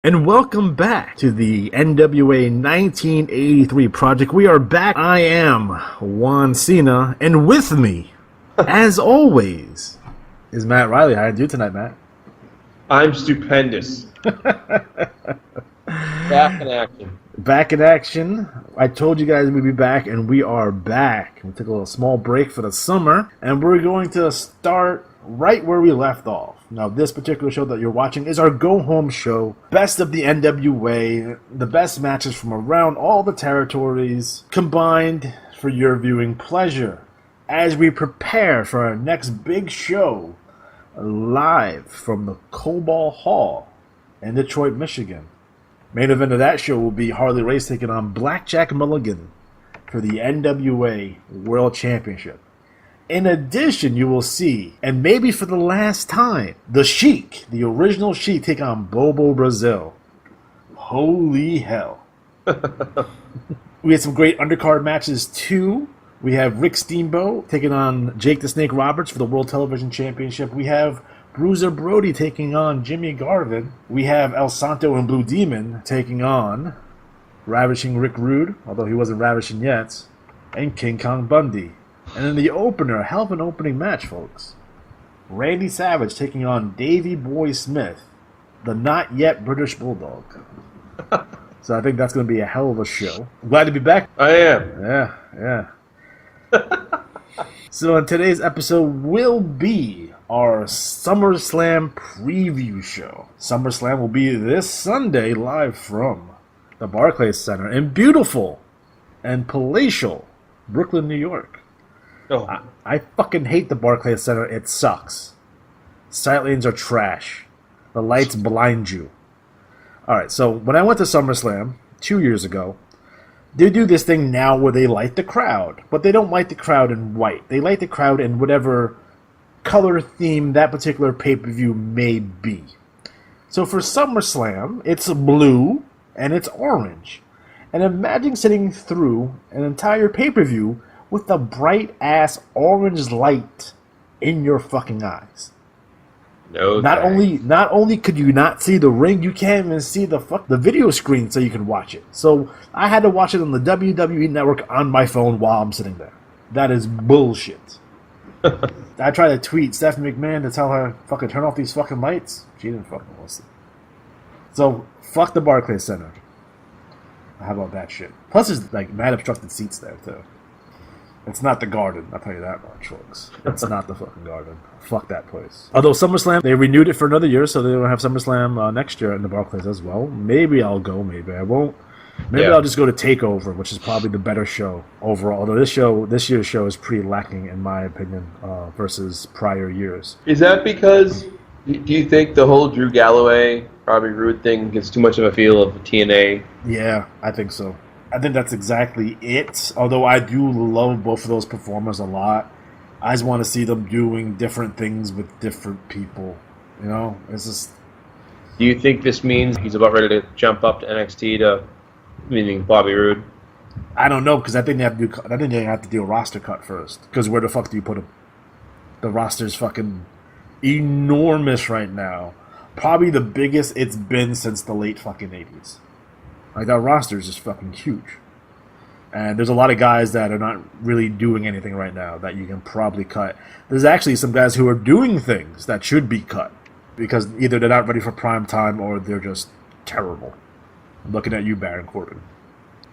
And welcome back to the NWA 1983 project. We are back. I am Juan Cena, and with me, as always, is Matt Riley. How do you do tonight, Matt? I'm stupendous. Back in action. Back in action. I told you guys we'd be back, and we are back. We took a little small break for the summer, and we're going to start right where we left off. Now, this particular show that you're watching is our go-home show. Best of the NWA, the best matches from around all the territories, combined for your viewing pleasure. As we prepare for our next big show, live from the Cobalt Hall in Detroit, Michigan. Main event of that show will be Harley Race taking on Blackjack Mulligan for the NWA World Championship. In addition, you will see, and maybe for the last time, the Sheik, the original Sheik, take on Bobo Brazil. Holy hell. We had some great undercard matches too. We have Rick Steamboat taking on Jake the Snake Roberts for the World Television Championship. We have Bruiser Brody taking on Jimmy Garvin. We have El Santo and Blue Demon taking on Ravishing Rick Rude, although he wasn't ravishing yet, and King Kong Bundy. And in the opener, a hell of an opening match, folks. Randy Savage taking on Davey Boy Smith, the not yet British Bulldog. So I think that's going to be a hell of a show. I'm glad to be back. I am. Yeah. So in today's episode will be our SummerSlam preview show. SummerSlam will be this Sunday live from the Barclays Center in beautiful and palatial Brooklyn, New York. Oh. I fucking hate the Barclays Center. It sucks. Sight lanes are trash. The lights blind you. Alright, so when I went to SummerSlam 2 years ago, they do this thing now where they light the crowd. But they don't light the crowd in white. They light the crowd in whatever color theme that particular pay-per-view may be. So for SummerSlam, it's blue and it's orange. And imagine sitting through an entire pay-per-view with the bright-ass orange light in your fucking eyes. No. Not only could you not see the ring, you can't even see the video screen so you can watch it. So I had to watch it on the WWE Network on my phone while I'm sitting there. That is bullshit. I tried to tweet Stephanie McMahon to tell her fucking turn off these fucking lights. She didn't fucking listen. So fuck the Barclays Center. How about that shit? Plus there's like mad obstructed seats there too. It's not the Garden, I'll tell you that much, folks. It's not the fucking Garden. Fuck that place. Although SummerSlam, they renewed it for another year, so they're going to have SummerSlam next year in the Barclays as well. Maybe I'll go, maybe I won't. Maybe I'll just go to TakeOver, which is probably the better show overall. Although this year's show is pretty lacking, in my opinion, versus prior years. Is that because, do you think the whole Drew Galloway, Robbie Roode thing gets too much of a feel of TNA? Yeah, I think so. I think that's exactly it. Although I do love both of those performers a lot. I just want to see them doing different things with different people. You know, it's just. Do you think this means he's about ready to jump up to NXT meaning Bobby Roode? I don't know, because I think they have to do a roster cut first. Because where the fuck do you put him? The roster's fucking enormous right now. Probably the biggest it's been since the late fucking 80s. Like, that roster is just fucking huge. And there's a lot of guys that are not really doing anything right now that you can probably cut. There's actually some guys who are doing things that should be cut. Because either they're not ready for prime time or they're just terrible. I'm looking at you, Baron Corbin.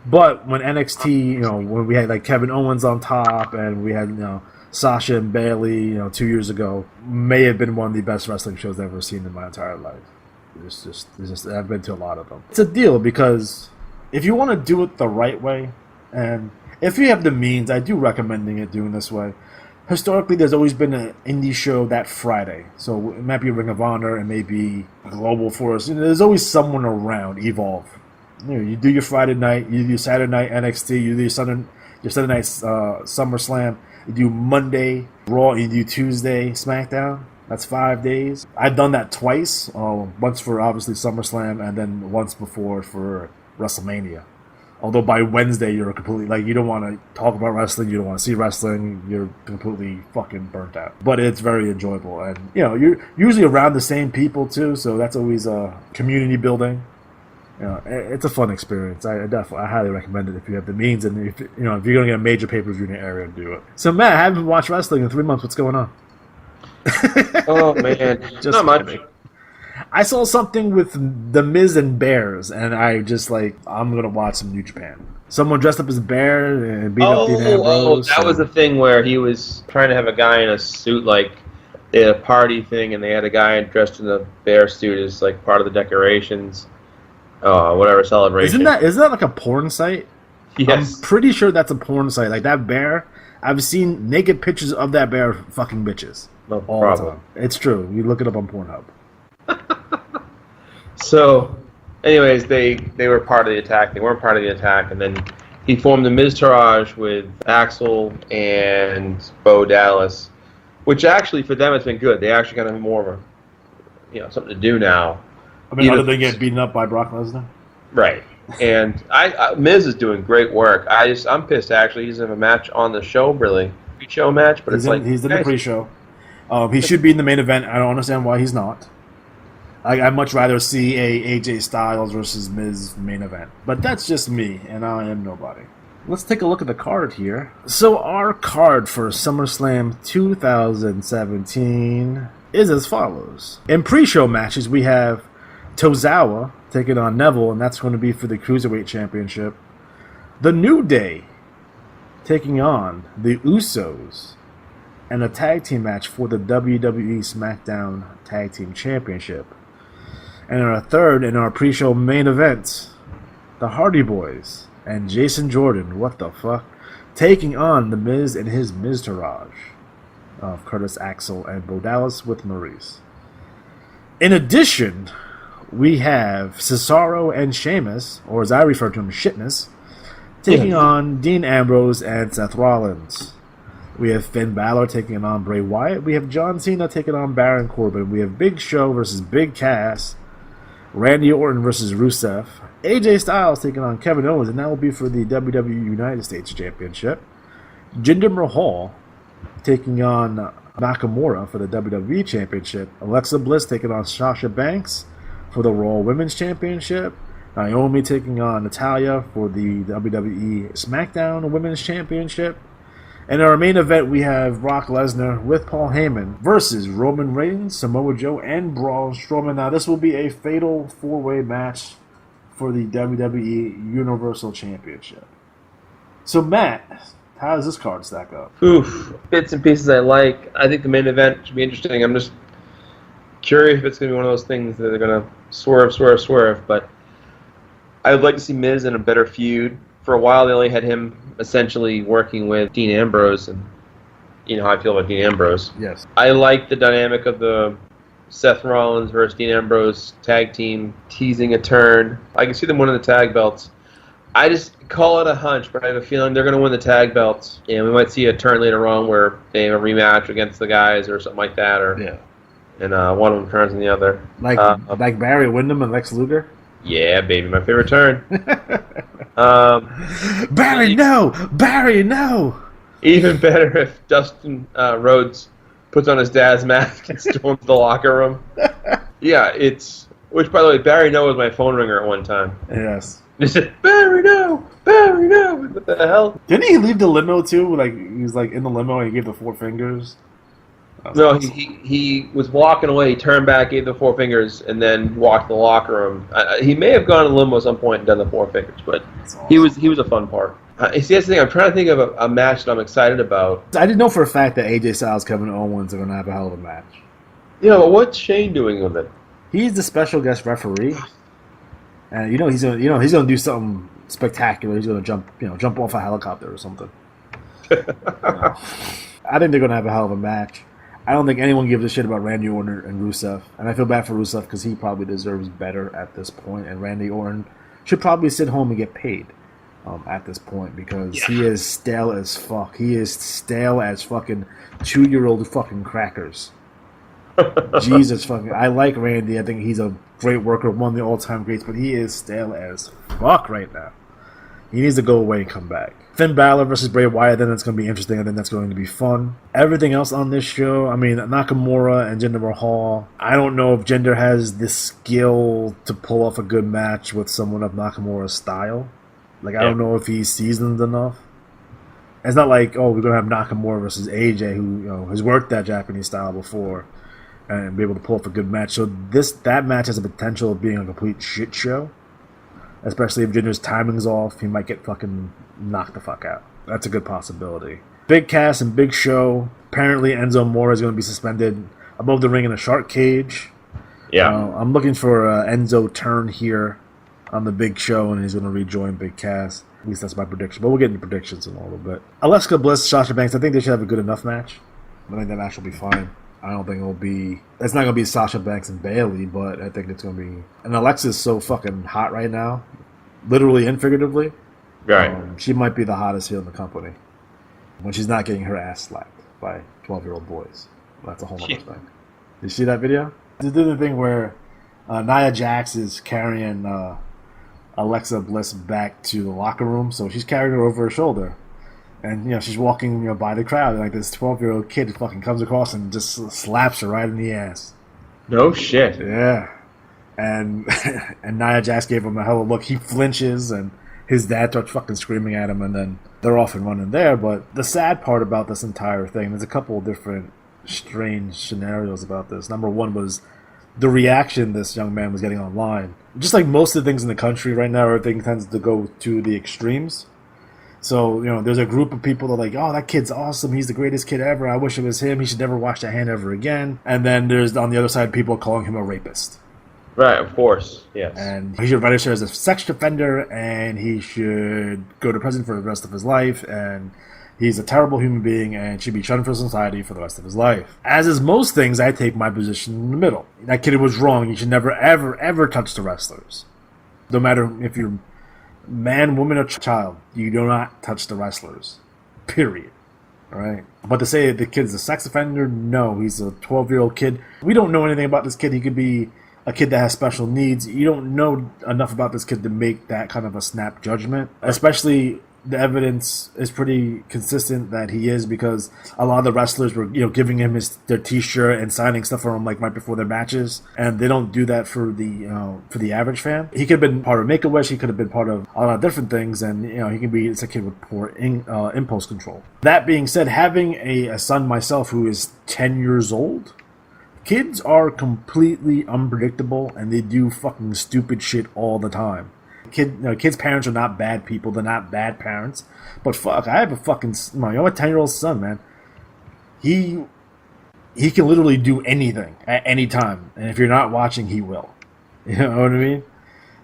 But when NXT, when we had like Kevin Owens on top and we had, Sasha and Bayley, 2 years ago, may have been one of the best wrestling shows I've ever seen in my entire life. I've been to a lot of them. It's a deal because if you want to do it the right way, and if you have the means, I do recommending it doing this way. Historically, there's always been an indie show that Friday. So it might be Ring of Honor, it may be Global Force. There's always someone around, Evolve. You do your Friday night, you do Saturday night NXT, you do your Sunday night SummerSlam, you do Monday Raw, you do Tuesday SmackDown. That's 5 days. I've done that twice. Once for obviously SummerSlam, and then once before for WrestleMania. Although by Wednesday you're completely you don't want to talk about wrestling, you don't want to see wrestling, you're completely fucking burnt out. But it's very enjoyable, and you're usually around the same people too, so that's always a community building. It's a fun experience. I highly recommend it if you have the means, and if you're gonna get a major pay-per-view in your area, do it. So Matt, I haven't watched wrestling in 3 months. What's going on? Oh man, just not much. I saw something with the Miz and Bears, and I just I'm gonna watch some New Japan. Someone dressed up as a bear and beat up Dean Ambrose. That was the thing where he was trying to have a guy in a suit, they had a party thing, and they had a guy dressed in a bear suit as part of the decorations. Whatever celebration. Isn't that like a porn site? Yes. I'm pretty sure that's a porn site. Like that bear, I've seen naked pictures of that bear fucking bitches. No all problem. the time. It's true. You look it up on Pornhub. So, anyways, they were part of the attack. They weren't part of the attack, and then he formed the Miztourage with Axel and Bo Dallas, which actually for them it's been good. They actually kind of have more of a something to do now. I mean, other than get beaten up by Brock Lesnar? Right. And Miz is doing great work. I'm pissed, actually. He's in a match on the show, really. Pre-show match, but he's in the pre-show. He should be in the main event. I don't understand why he's not. I'd much rather see a AJ Styles versus Miz main event. But that's just me, and I am nobody. Let's take a look at the card here. So our card for SummerSlam 2017 is as follows. In pre-show matches, we have Tozawa taking on Neville, and that's going to be for the Cruiserweight Championship. The New Day taking on the Usos, and a tag team match for the WWE SmackDown Tag Team Championship. And our third in our pre-show main event, the Hardy Boys and Jason Jordan, what the fuck, taking on The Miz and his Miztourage of Curtis Axel and Bo Dallas with Maurice. In addition, we have Cesaro and Sheamus, or as I refer to him, Shitness, taking on Dean Ambrose and Seth Rollins. We have Finn Balor taking on Bray Wyatt. We have John Cena taking on Baron Corbin. We have Big Show versus Big Cass. Randy Orton versus Rusev. AJ Styles taking on Kevin Owens, and that will be for the WWE United States Championship. Jinder Mahal taking on Nakamura for the WWE Championship. Alexa Bliss taking on Sasha Banks for the Raw Women's Championship. Naomi taking on Natalya for the WWE SmackDown Women's Championship. And in our main event, we have Brock Lesnar with Paul Heyman versus Roman Reigns, Samoa Joe, and Braun Strowman. Now, this will be a fatal four-way match for the WWE Universal Championship. So, Matt, how does this card stack up? Oof, bits and pieces I like. I think the main event should be interesting. I'm just curious if it's going to be one of those things that they're going to swerve. But I would like to see Miz in a better feud. For a while, they only had him essentially working with Dean Ambrose, and you know how I feel about Dean Ambrose. Yes. I like the dynamic of the Seth Rollins versus Dean Ambrose tag team teasing a turn. I can see them winning the tag belts. I just call it a hunch, but I have a feeling they're going to win the tag belts, and we might see a turn later on where they have a rematch against the guys or something like that, and one of them turns on the other. Like Barry Windham and Lex Luger? Yeah, baby, my favorite turn. Barry, no! Barry, no! Even better if Dustin Rhodes puts on his dad's mask and storms the locker room. Yeah, which, by the way, Barry No was my phone ringer at one time. Yes. He said, Barry No! Barry No! What the hell? Didn't he leave the limo, too? Like, he was, in the limo and he gave the four fingers? No, awesome. he was walking away. He turned back, gave the four fingers, and then walked to the locker room. He may have gone to the limo at some point and done the four fingers, but awesome. He was a fun part. See, that's the thing. I'm trying to think of a match that I'm excited about. I didn't know for a fact that AJ Styles, Kevin Owens are going to have a hell of a match. Yeah, but what's Shane doing with it? He's the special guest referee, and he's going to do something spectacular. He's going to jump off a helicopter or something. I think they're going to have a hell of a match. I don't think anyone gives a shit about Randy Orton and Rusev, and I feel bad for Rusev because he probably deserves better at this point, and Randy Orton should probably sit home and get paid at this point because he is stale as fuck. He is stale as fucking 2-year-old fucking crackers. Jesus fucking... I like Randy. I think he's a great worker, one of the all-time greats, but he is stale as fuck right now. He needs to go away and come back. Finn Balor versus Bray Wyatt, then that's going to be interesting. I think that's going to be fun. Everything else on this show, I mean, Nakamura and Jinder Mahal. I don't know if Jinder has the skill to pull off a good match with someone of Nakamura's style. Like, I don't know if he's seasoned enough. It's not like, oh, we're going to have Nakamura versus AJ, who has worked that Japanese style before, and be able to pull off a good match. So that match has the potential of being a complete shit show. Especially if Jinder's timing's off, he might get fucking knocked the fuck out. That's a good possibility. Big Cass and Big Show. Apparently Enzo Amore is going to be suspended above the ring in a shark cage. Yeah. I'm looking for Enzo turn here on the Big Show, and he's going to rejoin Big Cass. At least that's my prediction. But we'll get into predictions in a little bit. Alexa Bliss, Sasha Banks. I think they should have a good enough match. I think that match will be fine. I don't think it'll be... It's not going to be Sasha Banks and Bayley, but I think it's going to be... And Alexa's so fucking hot right now. Literally and figuratively. Right. She might be the hottest heel in the company. When she's not getting her ass slapped by 12-year-old boys. That's a whole other thing. Did you see that video? They did the thing where Nia Jax is carrying Alexa Bliss back to the locker room. So she's carrying her over her shoulder. And, she's walking, by the crowd. Like, this 12-year-old kid fucking comes across and just slaps her right in the ass. No shit. Yeah. And Nia Jax gave him a hell of a look. He flinches, and his dad starts fucking screaming at him, and then they're off and running there. But the sad part about this entire thing, there's a couple of different strange scenarios about this. Number one was the reaction this young man was getting online. Just like most of the things in the country right now, everything tends to go to the extremes. So, there's a group of people that are like, oh, that kid's awesome. He's the greatest kid ever. I wish it was him. He should never wash that hand ever again. And then there's, on the other side, people calling him a rapist. Right, of course, yes. And he should register as a sex offender, and he should go to prison for the rest of his life, and he's a terrible human being and should be shunned from society for the rest of his life. As is most things, I take my position in the middle. That kid was wrong. You should never, ever, ever touch the wrestlers. No matter if you're man, woman, or child, you do not touch the wrestlers. Period. Alright? But to say the kid's a sex offender, no. He's a 12-year-old kid. We don't know anything about this kid. He could be a kid that has special needs. You don't know enough about this kid to make that kind of a snap judgment. Especially, the evidence is pretty consistent that he is, because a lot of the wrestlers were, giving him their T-shirt and signing stuff for him like right before their matches, and they don't do that for the average fan. He could have been part of Make-A-Wish. He could have been part of a lot of different things, and he can be a kid with poor impulse control. That being said, having a son myself who is 10 years old. Kids are completely unpredictable, and they do fucking stupid shit all the time. Kids' parents are not bad people. They're not bad parents. But fuck, I have a fucking... I'm a 10-year-old son, man. He can literally do anything at any time. And if you're not watching, he will. You know what I mean?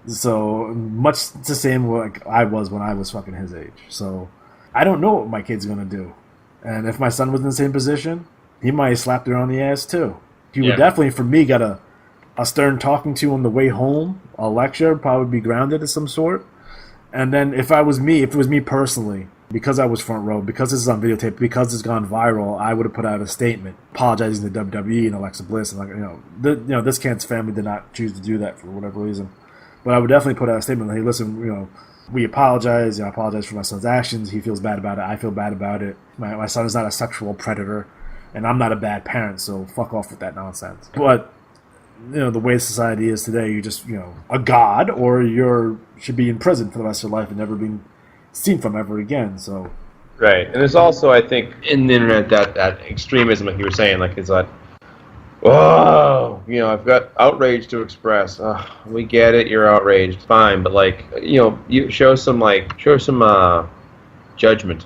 So, much the same like I was when I was fucking his age. So, I don't know what my kid's going to do. And if my son was in the same position, he might have slapped her on the ass, too. He would definitely, for me, got a stern talking to on the way home, a lecture, probably be grounded of some sort. And then if it was me personally, because I was front row, because this is on videotape, because it's gone viral, I would have put out a statement apologizing to WWE and Alexa Bliss. And this kid's family did not choose to do that for whatever reason. But I would definitely put out a statement like, hey, listen, we apologize. I apologize for my son's actions. He feels bad about it. I feel bad about it. My son is not a sexual predator. And I'm not a bad parent, so fuck off with that nonsense. But, the way society is today, you're just, a god, or should be in prison for the rest of your life and never being seen from ever again, so... Right, and there's also, I think, in the internet, that extremism, like you were saying, like, it's like, whoa, I've got outrage to express. We get it, you're outraged, fine, but, like, you show some judgment.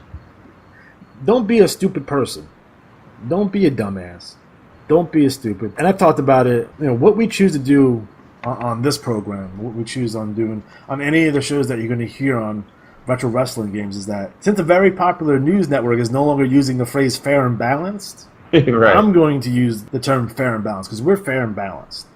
Don't be a stupid person. Don't be a dumbass. Don't be a stupid. And I've talked about it, what we choose to do on this program, what we choose on doing on any of the shows that you're going to hear on Retro Wrestling Games is that since a very popular news network is no longer using the phrase fair and balanced, right. I'm going to use the term fair and balanced because we're fair and balanced.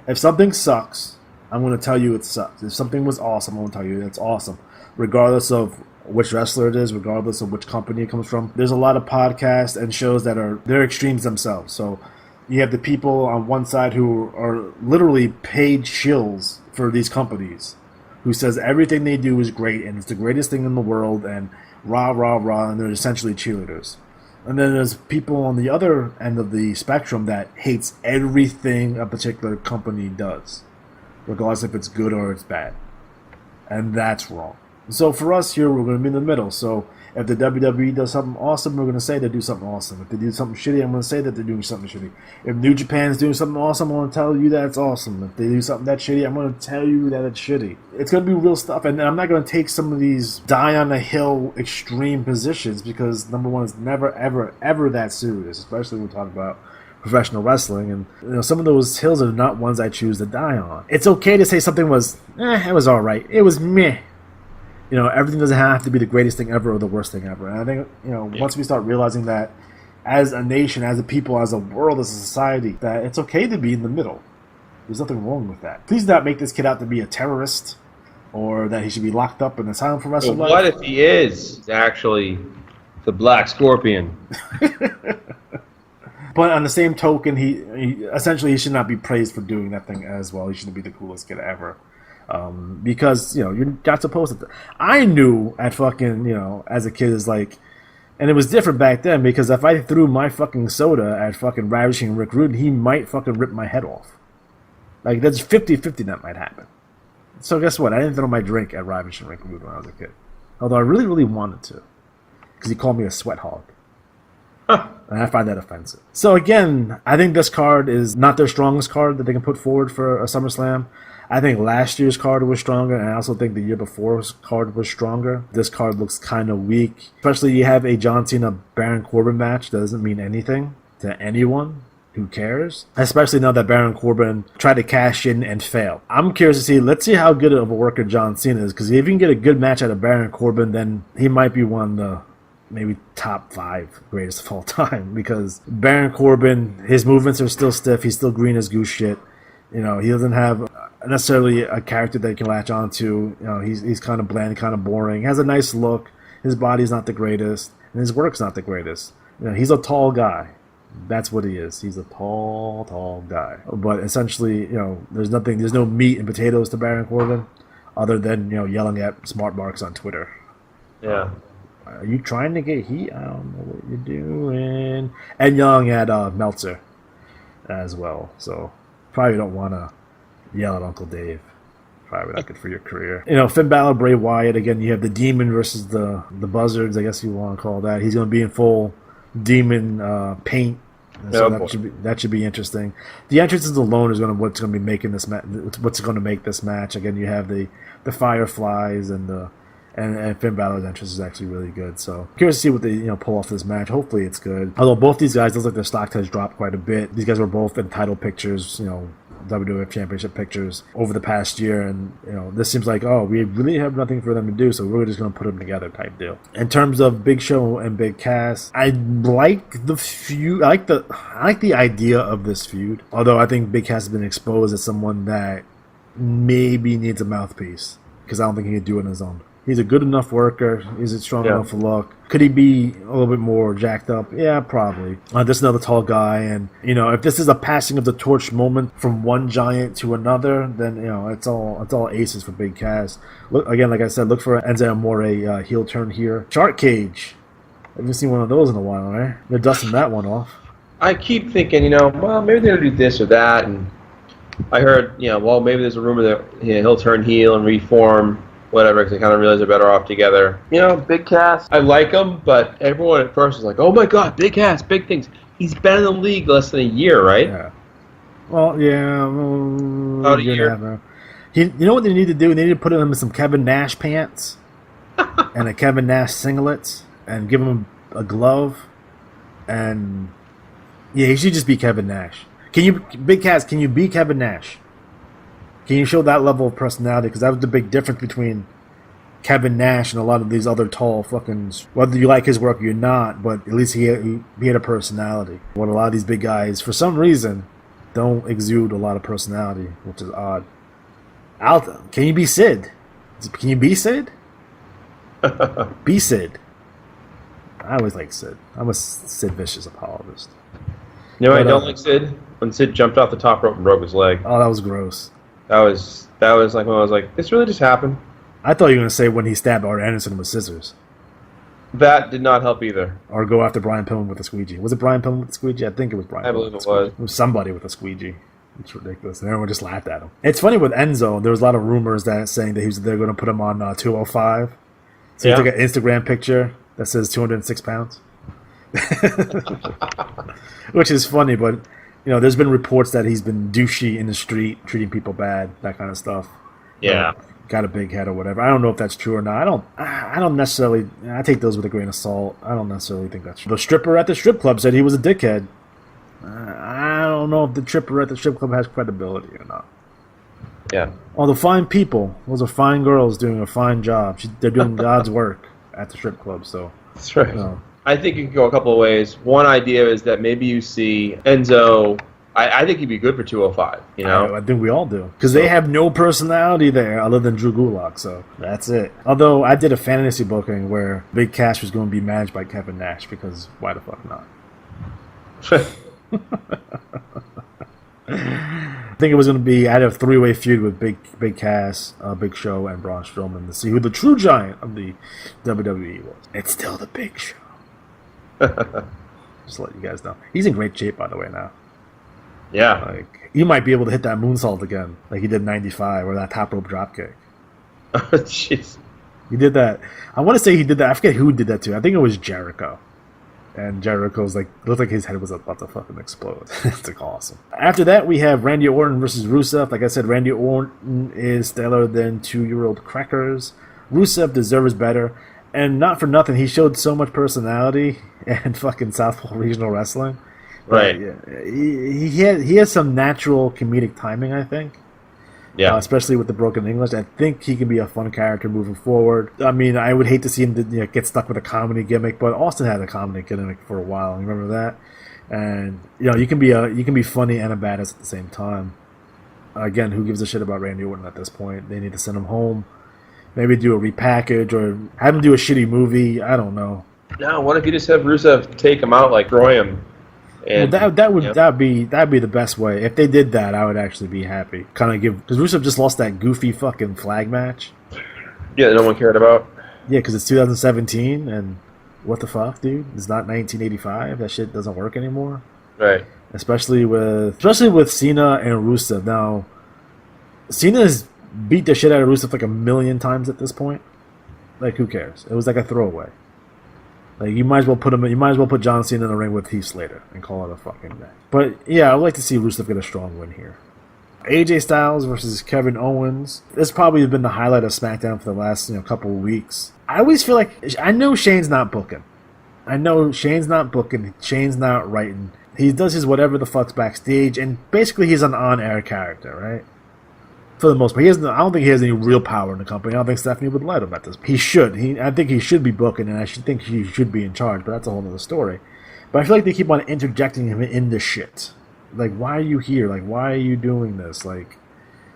If something sucks, I'm going to tell you it sucks. If something was awesome, I'm going to tell you it's awesome. Regardless of which wrestler it is, regardless of which company it comes from. There's a lot of podcasts and shows that they're extremes themselves. So you have the people on one side who are literally paid shills for these companies, who says everything they do is great and it's the greatest thing in the world and rah, rah, rah, and they're essentially cheerleaders. And then there's people on the other end of the spectrum that hates everything a particular company does, regardless if it's good or it's bad. And that's wrong. So for us here, we're going to be in the middle. So if the WWE does something awesome, we're going to say they do something awesome. If they do something shitty, I'm going to say that they're doing something shitty. If New Japan's doing something awesome, I'm going to tell you that it's awesome. If they do something that's shitty, I'm going to tell you that it's shitty. It's going to be real stuff. And I'm not going to take some of these die-on-the-hill extreme positions because, number one, it's never, ever, ever that serious, especially when we talk about professional wrestling. And some of those hills are not ones I choose to die on. It's okay to say something was, it was all right. It was meh. Everything doesn't have to be the greatest thing ever or the worst thing ever. And I think, once we start realizing that as a nation, as a people, as a world, as a society, that it's okay to be in the middle. There's nothing wrong with that. Please not make this kid out to be a terrorist or that he should be locked up in an asylum for wrestling. What if he is actually the Black Scorpion? But on the same token, he essentially he should not be praised for doing that thing as well. He shouldn't be the coolest kid ever. Because, you're not supposed to. I knew at fucking, as a kid, is like, and it was different back then because if I threw my fucking soda at fucking Ravishing Rick Rude, he might fucking rip my head off. Like, that's 50-50 that might happen. So guess what? I didn't throw my drink at Ravishing Rick Rude when I was a kid. Although I really, really wanted to. Because he called me a sweat hog. And I find that offensive. So again, I think this card is not their strongest card that they can put forward for a SummerSlam. I think last year's card was stronger, and I also think the year before's card was stronger. This card looks kind of weak. Especially you have a John Cena Baron Corbin match that doesn't mean anything to anyone. Who cares? Especially now that Baron Corbin tried to cash in and fail. I'm curious to see, let's see how good of a worker John Cena is, because if you can get a good match out of Baron Corbin, then he might be one of the maybe top 5 greatest of all time, because Baron Corbin, his movements are still stiff, he's still green as goose shit. He doesn't have necessarily a character that he can latch onto. He's kind of bland, kind of boring. He has a nice look. His body's not the greatest, and his work's not the greatest. He's a tall guy. That's what he is. He's a tall guy. But essentially, there's no meat and potatoes to Baron Corbin, other than yelling at smart marks on Twitter. Yeah. Are you trying to get heat? I don't know what you're doing. And yelling at Meltzer as well. So probably don't want to yell at Uncle Dave. Probably not good for your career. Finn Balor, Bray Wyatt. Again, you have the Demon versus the Buzzards, I guess you want to call that. He's going to be in full Demon paint. So that should be interesting. The entrances alone is what's going to be making this match. What's going to make this match? Again, you have the Fireflies and Finn Balor's entrance is actually really good. So curious to see what they pull off this match. Hopefully it's good. Although both these guys, looks like their stock has dropped quite a bit. These guys were both in title pictures, WWF Championship pictures over the past year, and this seems like we really have nothing for them to do, so we're just going to put them together type deal. In terms of Big Show and Big Cass, I like the feud. I like the idea of this feud. Although I think Big Cass has been exposed as someone that maybe needs a mouthpiece because I don't think he can do it on his own. He's a good enough worker. He's a strong enough look. Could he be a little bit more jacked up? Yeah, probably. This is another tall guy, and if this is a passing of the torch moment from one giant to another, then it's all aces for Big Cass. Look again, like I said, look for Enzo Amore heel turn here. Shark Cage. I haven't seen one of those in a while, right? They're dusting that one off. I keep thinking, well, maybe they're gonna do this or that, and I heard, well, maybe there's a rumor that he'll turn heel and reform. Whatever, because they kind of realize they're better off together. Big Cass, I like him, but everyone at first was like, oh my god, Big Cass, big things. He's been in the league less than a year, right? Yeah. Well, yeah. About a year. You know what they need to do? They need to put him in some Kevin Nash pants and a Kevin Nash singlet and give him a glove. And, yeah, he should just be Kevin Nash. Big Cass, can you be Kevin Nash? Can you show that level of personality? Because that was the big difference between Kevin Nash and a lot of these other tall fucking... Whether you like his work or you're not, but at least he had a personality. What a lot of these big guys, for some reason, don't exude a lot of personality, which is odd. Can you be Sid? Can you be Sid? Be Sid. I always like Sid. I'm a Sid Vicious apologist. You know what I don't like Sid? When Sid jumped off the top rope and broke his leg. Oh, that was gross. That was like when I was like, this really just happened? I thought you were going to say when he stabbed Art Anderson with scissors. That did not help either. Or go after Brian Pillman with a squeegee. Was it Brian Pillman with a squeegee? I think it was Brian Pillman. I believe it was. It was somebody with a squeegee. It's ridiculous. And everyone just laughed at him. It's funny with Enzo, there was a lot of rumors that saying that they're going to put him on 205. So he took an Instagram picture that says 206 pounds. Which is funny, but there's been reports that he's been douchey in the street, treating people bad, that kind of stuff. Yeah. Got a big head or whatever. I don't know if that's true or not. I don't necessarily. I take those with a grain of salt. I don't necessarily think that's true. The stripper at the strip club said he was a dickhead. I don't know if the stripper at the strip club has credibility or not. Yeah. All the fine people. Those are fine girls doing a fine job. They're doing God's work at the strip club. So that's right. I think you can go a couple of ways. One idea is that maybe you see Enzo. I think he'd be good for 205. I think we all do because they have no personality there other than Drew Gulak. So that's it. Although I did a fantasy booking where Big Cash was going to be managed by Kevin Nash because why the fuck not? I think it was going to be. I had a 3-way feud with Big Cass, Big Show, and Braun Strowman to see who the true giant of the WWE was. It's still the Big Show. Just to let you guys know, he's in great shape by the way now. Yeah, like he might be able to hit that moonsault again, like he did in '95, or that top rope dropkick. Oh jeez, he did that. I want to say he did that. I forget who did that too. I think it was Jericho. And Jericho's looked like his head was about to fucking explode. It's like awesome. After that, we have Randy Orton versus Rusev. Like I said, Randy Orton is stellar than 2-year-old crackers. Rusev deserves better. And not for nothing, he showed so much personality and fucking Southpaw Regional Wrestling. Right. He has some natural comedic timing, I think. Yeah. Especially with the broken English. I think he can be a fun character moving forward. I mean, I would hate to see him get stuck with a comedy gimmick, but Austin had a comedy gimmick for a while. You remember that? And you can be funny and a badass at the same time. Again, who gives a shit about Randy Orton at this point? They need to send him home. Maybe do a repackage or have him do a shitty movie. I don't know. No, what if you just have Rusev take him out like Troy him? And, that'd be the best way. If they did that, I would actually be happy. Kind of because Rusev just lost that goofy fucking flag match. Yeah, no one cared about. Yeah, because it's 2017, and what the fuck, dude? It's not 1985. That shit doesn't work anymore. Right. Especially with Cena and Rusev. Now, Cena's beat the shit out of Rusev like 1,000,000 times at this point. Like, who cares? It was like a throwaway. Like you might as well put John Cena in the ring with Heath Slater and call it a fucking match. But yeah, I'd like to see Rusev get a strong win here. AJ Styles versus Kevin Owens. This probably has been the highlight of SmackDown for the last couple of weeks. I always feel like I know Shane's not booking. Shane's not writing. He does his whatever the fuck's backstage, and basically he's an on-air character, right? For the most part, I don't think he has any real power in the company. I don't think Stephanie would let him at this. He should. I think he should be booking, and I think he should be in charge. But that's a whole other story. But I feel like they keep on interjecting him into shit. Like, why are you here? Like, why are you doing this? Like,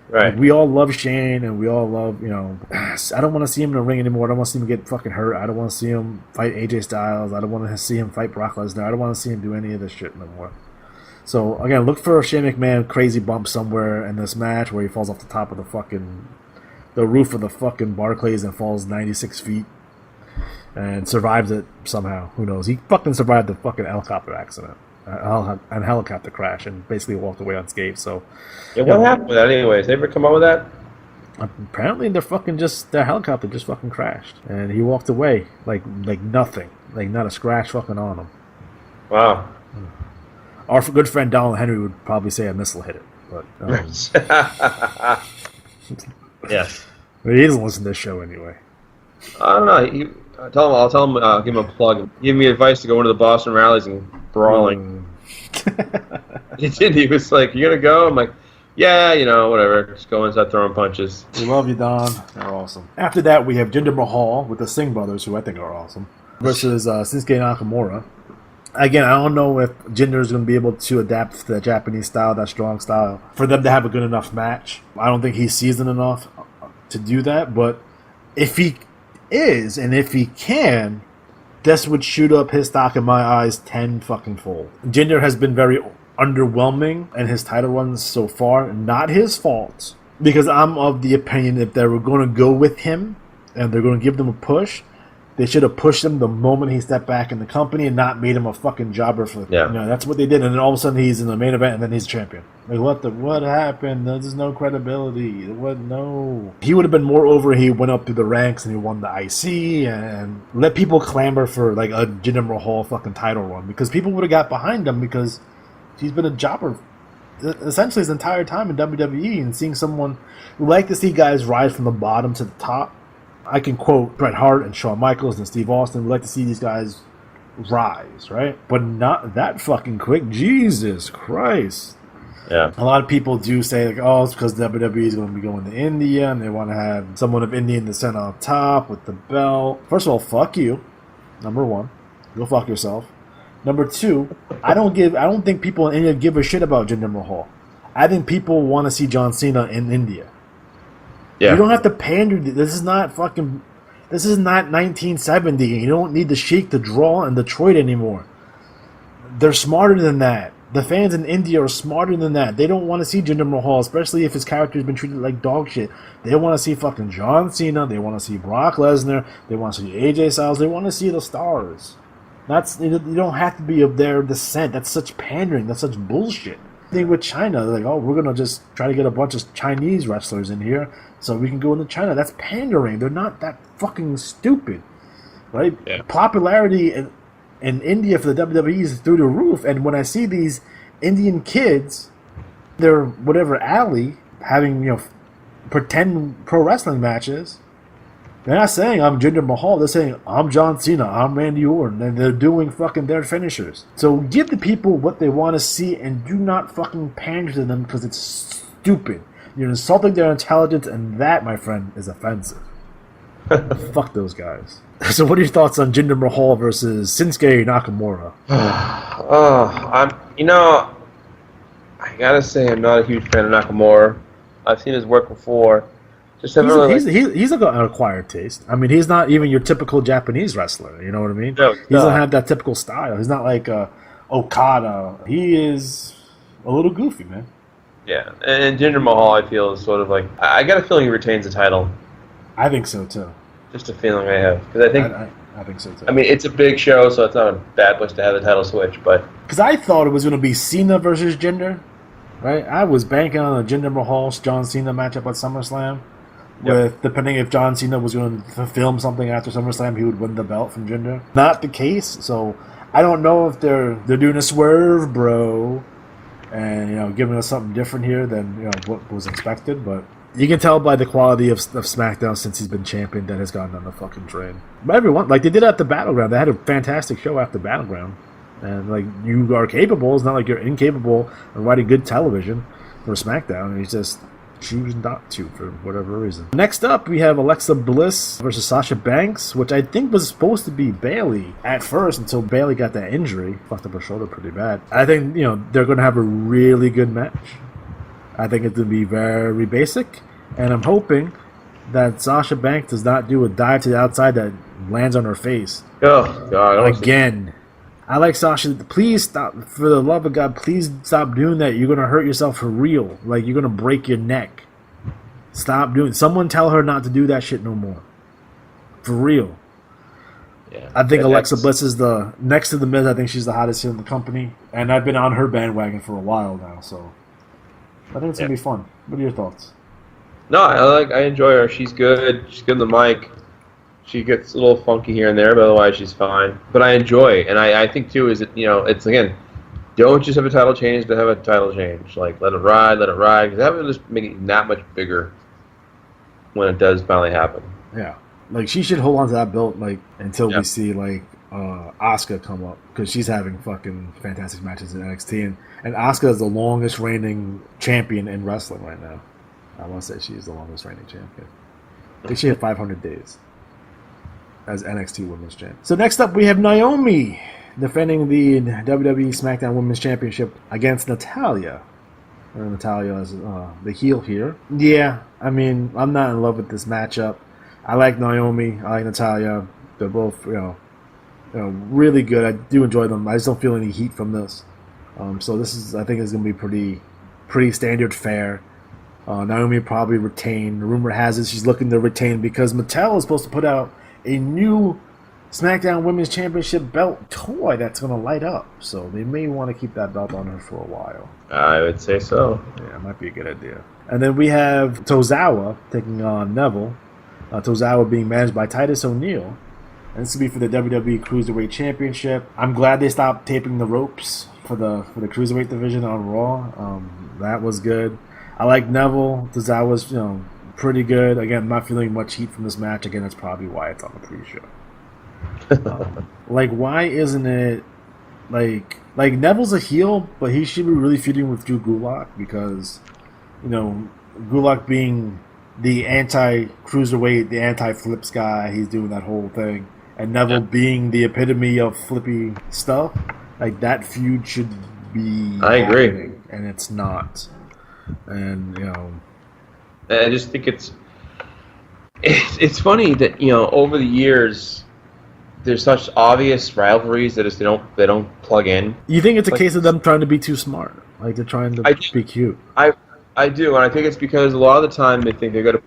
right. We all love Shane, and we all love, I don't want to see him in the ring anymore. I don't want to see him get fucking hurt. I don't want to see him fight AJ Styles. I don't want to see him fight Brock Lesnar. I don't want to see him do any of this shit no more. So, again, look for a Shane McMahon crazy bump somewhere in this match where he falls off the top of the roof of the fucking Barclays and falls 96 feet and survives it somehow. Who knows? He fucking survived the fucking helicopter accident, and helicopter crash, and basically walked away unscathed. So, yeah, what happened with that anyways? They ever come up with that? Apparently, their helicopter just fucking crashed, and he walked away like nothing, like not a scratch fucking on him. Wow. Our good friend Donald Henry would probably say a missile hit it, but yes, but he doesn't listen to this show anyway. I don't know. I'll tell him. Give him a plug. Give me advice to go into the Boston rallies and brawling. He did. He was like, "You gonna go?" I'm like, "Yeah, whatever. Just go and start throwing punches." We love you, Don. They're awesome. After that, we have Jinder Mahal with the Singh brothers, who I think are awesome, versus Shinsuke Nakamura. Again, I don't know if Jinder is going to be able to adapt to the Japanese style, that strong style, for them to have a good enough match. I don't think he's seasoned enough to do that, but if he is, and if he can, this would shoot up his stock in my eyes 10 fucking fold. Jinder has been very underwhelming in his title runs so far. Not his fault, because I'm of the opinion if they were going to go with him and they're going to give them a push, they should have pushed him the moment he stepped back in the company and not made him a fucking jobber for. Yeah. You know, that's what they did, and then all of a sudden he's in the main event and then he's champion. Like what happened? There's no credibility. No. He would have been more over. He went up through the ranks and he won the IC and let people clamor for like a Jinder Mahal fucking title run, because people would have got behind him because he's been a jobber essentially his entire time in WWE, and seeing someone we like to see guys rise from the bottom to the top. I can quote Bret Hart and Shawn Michaels and Steve Austin. We like to see these guys rise, right? But not that fucking quick. Jesus Christ. Yeah. A lot of people do say, like, oh, it's because WWE is going to be going to India and they want to have someone of Indian descent on top with the belt. First of all, fuck you. Number one. Go fuck yourself. Number two, I don't think people in India give a shit about Jinder Mahal. I think people want to see John Cena in India. Yeah. You don't have to pander. This is not 1970. You don't need the Sheik to draw in Detroit anymore. They're smarter than that. The fans in India are smarter than that. They don't want to see Jinder Mahal, especially if his character has been treated like dog shit. They want to see fucking John Cena. They want to see Brock Lesnar. They want to see AJ Styles. They want to see the stars. You don't have to be of their descent. That's such pandering. That's such bullshit. Thing with China, they're like, oh, we're gonna just try to get a bunch of Chinese wrestlers in here so we can go into China. That's pandering. They're not that fucking stupid, right? Yeah. Popularity in India for the WWE is through the roof, and when I see these Indian kids, they're whatever alley having pretend pro wrestling matches. They're not saying I'm Jinder Mahal. They're saying I'm John Cena. I'm Randy Orton. And they're doing fucking their finishers. So give the people what they want to see and do not fucking pander to them because it's stupid. You're insulting their intelligence, and that, my friend, is offensive. Fuck those guys. So what are your thoughts on Jinder Mahal versus Shinsuke Nakamura? I gotta say I'm not a huge fan of Nakamura. I've seen his work before. He's an acquired taste. I mean, he's not even your typical Japanese wrestler. You know what I mean? No, he doesn't have that typical style. He's not like Okada. He is a little goofy, man. Yeah, and Jinder Mahal, I feel, is sort of like... I got a feeling he retains the title. I think so, too. Just a feeling I have. Because I think so, too. I mean, it's a big show, so it's not a bad place to have the title switch, but... Because I thought it was going to be Cena versus Jinder, right? I was banking on a Jinder Mahal-John Cena matchup at SummerSlam. With depending if John Cena was going to film something after SummerSlam, he would win the belt from Jinder. Not the case, so I don't know if they're doing a swerve, bro, and giving us something different here than what was expected. But you can tell by the quality of SmackDown since he's been champion that has gone down the fucking drain. But everyone, like they did at the Battleground, they had a fantastic show after Battleground, and like you are capable. It's not like you're incapable of writing good television for SmackDown. He's just choose not to for whatever reason. Next up, we have Alexa Bliss versus Sasha Banks, which I think was supposed to be Bayley at first until Bayley got that injury. Fucked up her shoulder pretty bad. I think, they're going to have a really good match. I think it's going to be very basic, and I'm hoping that Sasha Banks does not do a dive to the outside that lands on her face. Oh, God. Again. I like Sasha. Please stop. For the love of God, please stop doing that. You're going to hurt yourself for real. Like, you're going to break your neck. Stop doing it. Someone tell her not to do that shit no more. For real. Yeah. I think Alexa Bliss is the next to the Miz. I think she's the hottest here in the company. And I've been on her bandwagon for a while now. So I think it's going to be fun. What are your thoughts? No, I enjoy her. She's good. She's good in the mic. She gets a little funky here and there, but otherwise she's fine. But I enjoy, and I think too is that it's again, don't just have a title change to have a title change. Like let it ride, because that would just make it that much bigger when it does finally happen. Yeah, like she should hold on to that belt until we see Asuka come up, because she's having fucking fantastic matches in NXT, and Asuka is the longest reigning champion in wrestling right now. I want to say she's the longest reigning champion. I think she had 500 days as NXT Women's Champion. So next up we have Naomi defending the WWE SmackDown Women's Championship against Natalya. Natalya is the heel here. Yeah, I mean, I'm not in love with this matchup. I like Naomi. I like Natalya. They're both, really good. I do enjoy them. I just don't feel any heat from this. So this is, I think, is going to be pretty standard fare. Naomi probably retain. The rumor has it she's looking to retain because Mattel is supposed to put out a new SmackDown Women's Championship belt toy that's going to light up. So they may want to keep that belt on her for a while. I would say so. Yeah, it might be a good idea. And then we have Tozawa taking on Neville. Tozawa being managed by Titus O'Neil. And this will be for the WWE Cruiserweight Championship. I'm glad they stopped taping the ropes for the Cruiserweight division on Raw. That was good. I like Neville. Tozawa's, pretty good. Again, I'm not feeling much heat from this match. Again, that's probably why it's on the pre-show. Why isn't it like Neville's a heel, but he should be really feuding with Drew Gulak because, Gulak being the anti-cruiserweight, the anti-flips guy, he's doing that whole thing, and Neville being the epitome of flippy stuff. Like that feud should be. I agree, and it's not. And I just think it's funny that over the years. There's such obvious rivalries that they don't plug in. You think it's a case of them trying to be too smart, like they're trying to be cute? I do, and I think it's because a lot of the time they think they're going to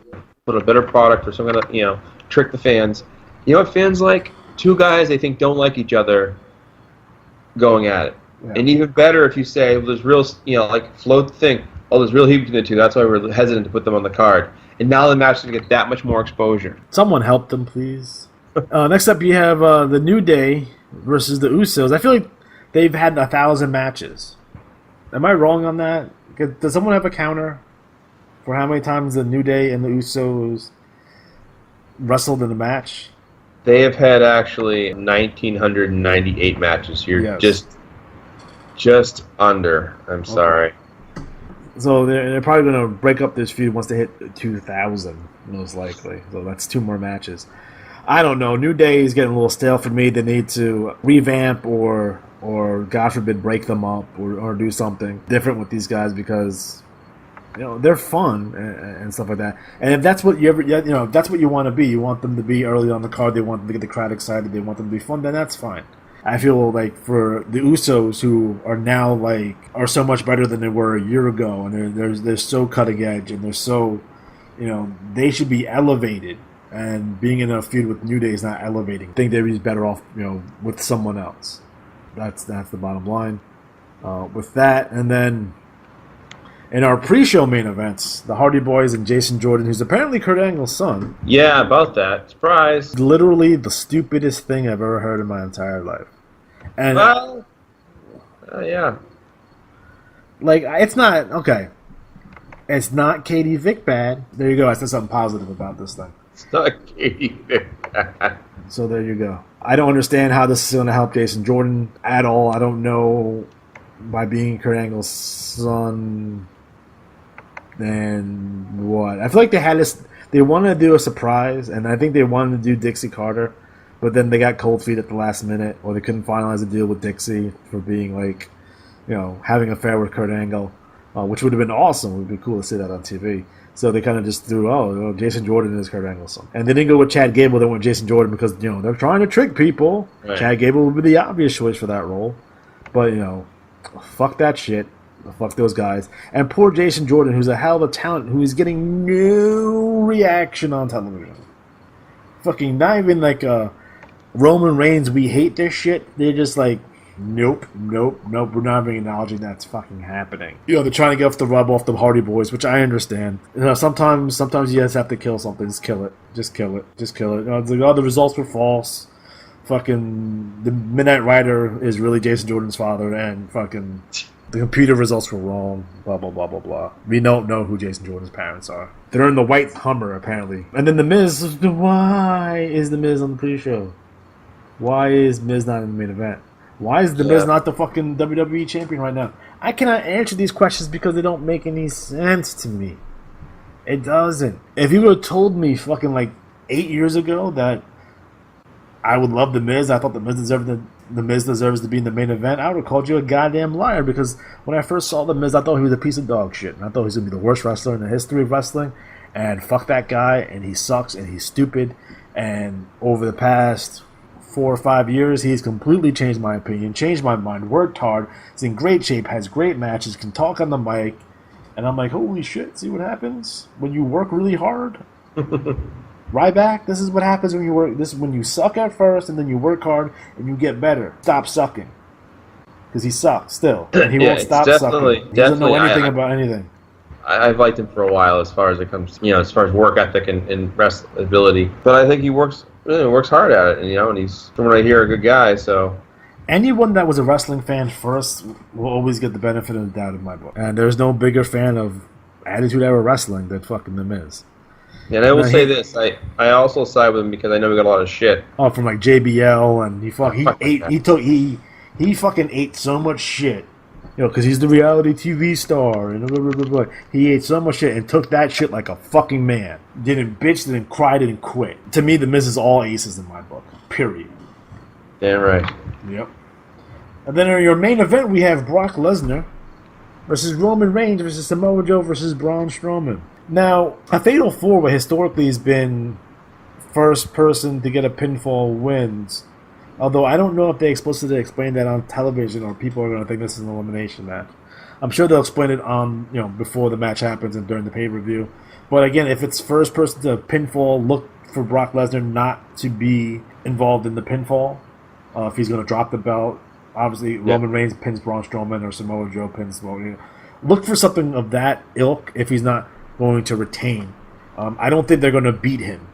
put a better product or some kind of trick the fans. You know what fans like? Two guys they think don't like each other going at it, and even better if you say well, there's real float the thing. Oh, there's real heat between the two. That's why we're hesitant to put them on the card. And now the match is going to get that much more exposure. Someone help them, please. Next up, you have the New Day versus the Usos. I feel like they've had 1,000 matches. Am I wrong on that? Does someone have a counter for how many times the New Day and the Usos wrestled in a match? They have had actually 1,998 matches. You're just under. I'm sorry. So they're probably going to break up this feud once they hit 2,000, most likely. So that's 2 more matches. I don't know. New Day is getting a little stale for me. They need to revamp or God forbid, break them up or do something different with these guys because they're fun and stuff like that. And if that's what if that's what you want to be, you want them to be early on the card. They want them to get the crowd excited. They want them to be fun. Then that's fine. I feel like for the Usos, who are now are so much better than they were a year ago, and they're so cutting edge, and they're so, they should be elevated. And being in a feud with New Day is not elevating. I think they'd be better off, with someone else. That's the bottom line. With that, and then in our pre-show main events, the Hardy Boys and Jason Jordan, who's apparently Kurt Angle's son. Yeah, about that. Surprise. Literally the stupidest thing I've ever heard in my entire life. And yeah. It's not okay. It's not Katie Vick bad. There you go. I said something positive about this thing. It's not Katie Vick bad. So there you go. I don't understand how this is going to help Jason Jordan at all. I don't know by being Kurt Angle's son. Then what? I feel like they had this. They wanted to do a surprise, and I think they wanted to do Dixie Carter, but then they got cold feet at the last minute, or they couldn't finalize a deal with Dixie for being having an affair with Kurt Angle, which would have been awesome. It would be cool to see that on TV. So they kind of just threw, Jason Jordan is Kurt Angle's son. And they didn't go with Chad Gable, they went with Jason Jordan because, they're trying to trick people. Right. Chad Gable would be the obvious choice for that role. But, fuck that shit. Fuck those guys. And poor Jason Jordan, who's a hell of a talent, who is getting no reaction on television. Fucking not even Roman Reigns, we hate this shit. They're just nope, we're not even acknowledging that's fucking happening. They're trying to get off the rub off the Hardy Boys, which I understand. Sometimes you just have to kill something. Just kill it. Just kill it. It's the results were false. Fucking the Midnight Rider is really Jason Jordan's father, and fucking the computer results were wrong. Blah blah blah blah blah. We don't know who Jason Jordan's parents are. They're in the white Hummer apparently. And then the Miz. Why is the Miz on the pre-show? Why is Miz not in the main event? Why is the Miz not the fucking WWE champion right now? I cannot answer these questions because they don't make any sense to me. It doesn't. If you would have told me fucking 8 years ago that I would love The Miz. I thought The Miz deserves to be in the main event. I would have called you a goddamn liar because when I first saw The Miz, I thought he was a piece of dog shit. And I thought he was going to be the worst wrestler in the history of wrestling. And fuck that guy, and he sucks, and he's stupid. And over the past 4 or 5 years, he's completely changed my opinion, changed my mind, worked hard, is in great shape, has great matches, can talk on the mic. And I'm like, holy shit, see what happens when you work really hard? Ryback, this is what happens when you work. This is when you suck at first, and then you work hard, and you get better. Stop sucking. Because he sucks still. And he won't stop sucking. He doesn't know anything about anything. I've liked him for a while as far as it comes, as far as work ethic and wrest ability. But I think he works hard at it, and he's, from what I hear, a good guy. So anyone that was a wrestling fan first will always get the benefit of the doubt in my book. And there's no bigger fan of Attitude Era Wrestling than fucking The Miz. And I will say this: I also side with him because I know we got a lot of shit. Oh, from like JBL, and he fucking ate so much shit. Because he's the reality TV star, and blah, blah, blah, blah. He ate so much shit and took that shit like a fucking man. Didn't bitch, didn't cry, didn't quit. To me, The Miz is all aces in my book. Period. Damn right. Yep. And then in your main event, we have Brock Lesnar versus Roman Reigns versus Samoa Joe versus Braun Strowman. Now, a Fatal 4-Way historically has been first person to get a pinfall wins. Although I don't know if they explicitly explain that on television or people are going to think this is an elimination match. I'm sure they'll explain it on, before the match happens and during the pay-per-view. But again, if it's first person to pinfall, look for Brock Lesnar not to be involved in the pinfall. If he's going to drop the belt, obviously Roman Reigns pins Braun Strowman or Samoa Joe pins. Look for something of that ilk if he's not going to retain. I don't think they're going to beat him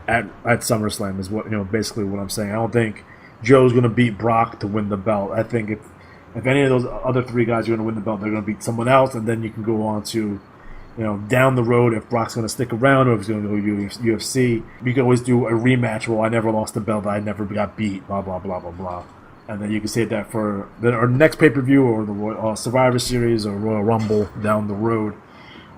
at SummerSlam is what basically what I'm saying. I don't think Joe's going to beat Brock to win the belt. I think if any of those other three guys are going to win the belt, they're going to beat someone else, and then you can go on to down the road if Brock's going to stick around or if he's going to go UFC. You can always do a rematch. Well, I never lost the belt. I never got beat. Blah blah blah blah blah. And then you can say that for our next pay-per-view or the Survivor Series or Royal Rumble down the road.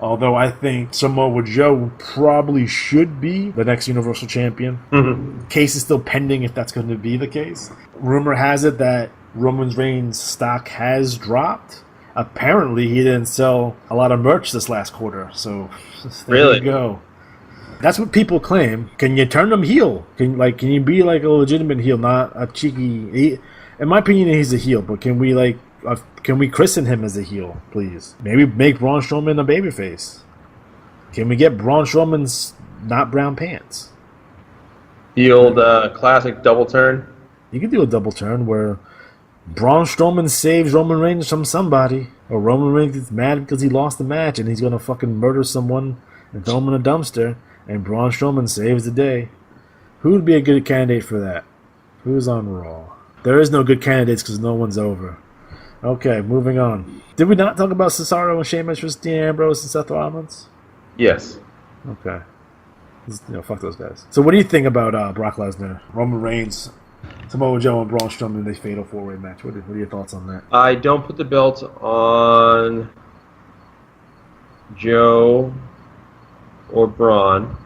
Although I think Samoa Joe probably should be the next Universal Champion. Mm-hmm. Case is still pending if that's going to be the case. Rumor has it that Roman Reigns' stock has dropped. Apparently, he didn't sell a lot of merch this last quarter. So there you go. That's what people claim. Can you turn them heel? Can you be like a legitimate heel, not a cheeky? In my opinion, he's a heel, but can we christen him as a heel, please? Maybe make Braun Strowman a babyface. Can we get Braun Strowman's not brown pants? The old classic double turn? You can do a double turn where Braun Strowman saves Roman Reigns from somebody, or Roman Reigns is mad because he lost the match and he's going to fucking murder someone and throw him in a dumpster, and Braun Strowman saves the day. Who would be a good candidate for that? Who's on Raw? There is no good candidates because no one's over. Okay, moving on. Did we not talk about Cesaro and Sheamus versus Dean Ambrose and Seth Rollins? Yes. Okay. Fuck those guys. So what do you think about Brock Lesnar, Roman Reigns, Samoa Joe, and Braun Strowman in the Fatal 4-Way match? What are your thoughts on that? I don't put the belt on Joe or Braun.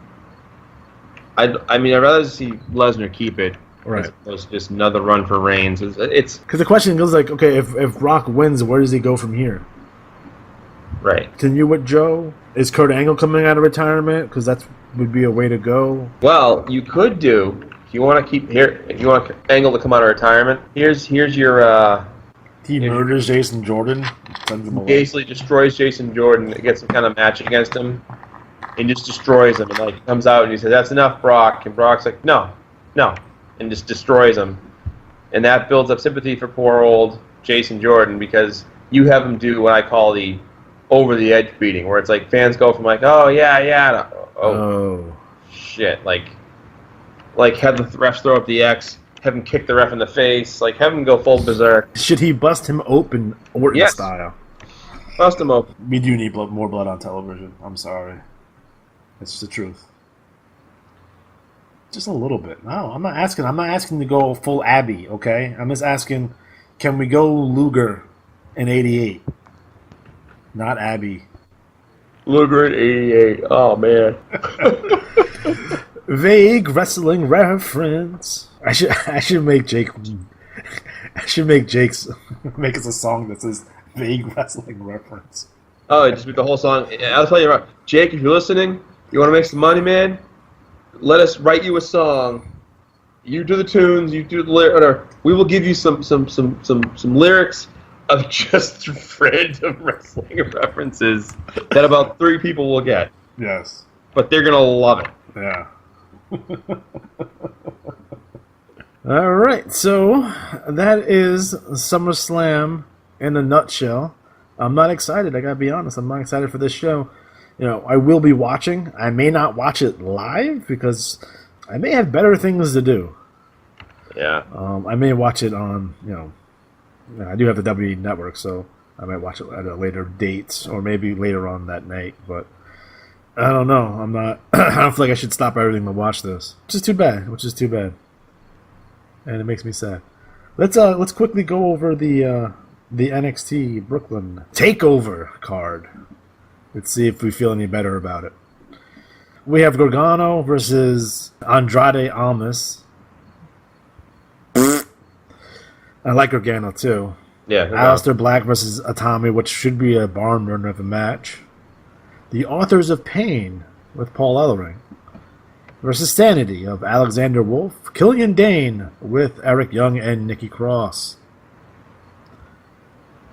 I'd rather see Lesnar keep it. Right. As opposed to just another run for Reigns. It's because the question goes like, okay, if Brock wins, where does he go from here? Right. Continue with Joe? Is Kurt Angle coming out of retirement? Because that would be a way to go. Well, you could do if you want to keep here. If you want Angle to come out of retirement, here's your. He murders Jason Jordan. He basically destroys Jason Jordan. Gets some kind of match against him, and just destroys him. And comes out and he says, "That's enough, Brock." And Brock's like, "No." And just destroys him. And that builds up sympathy for poor old Jason Jordan because you have him do what I call the over-the-edge beating, where it's like fans go from oh, yeah, to, oh, shit. Like have the refs throw up the X, have him kick the ref in the face, have him go full berserk. Should he bust him open Orton style? Bust him open. We do need more blood on television. I'm sorry. It's the truth. Just a little bit. No, I'm not asking to go full Abby, okay? I'm just asking, can we go Luger in 88? Not Abby. Luger in 88. Oh, man. Vague wrestling reference. I should make Jake. I should make Jake's make us a song that says vague wrestling reference. Oh, just with the whole song. I'll tell you right, Jake, if you're listening, you want to make some money, man. Let us write you a song. You do the tunes, you do the lyrics. We will give you some lyrics of just random wrestling references that about 3 people will get. Yes. But they're gonna love it. Yeah. All right, so that is SummerSlam in a nutshell. I'm not excited. I gotta be honest. I'm not excited for this show. You know, I will be watching. I may not watch it live because I may have better things to do. Yeah. I may watch it on, I do have the WWE Network, so I might watch it at a later date or maybe later on that night. But I don't know. I'm not. I don't feel like I should stop everything to watch this, which is too bad. And it makes me sad. Let's quickly go over the NXT Brooklyn Takeover card. Let's see if we feel any better about it. We have Gargano versus Andrade Almas. I like Gargano too. Yeah. Aleister Black versus Atami, which should be a barn burner of a match. The Authors of Pain with Paul Ellering versus Sanity of Alexander Wolf, Killian Dane with Eric Young and Nikki Cross.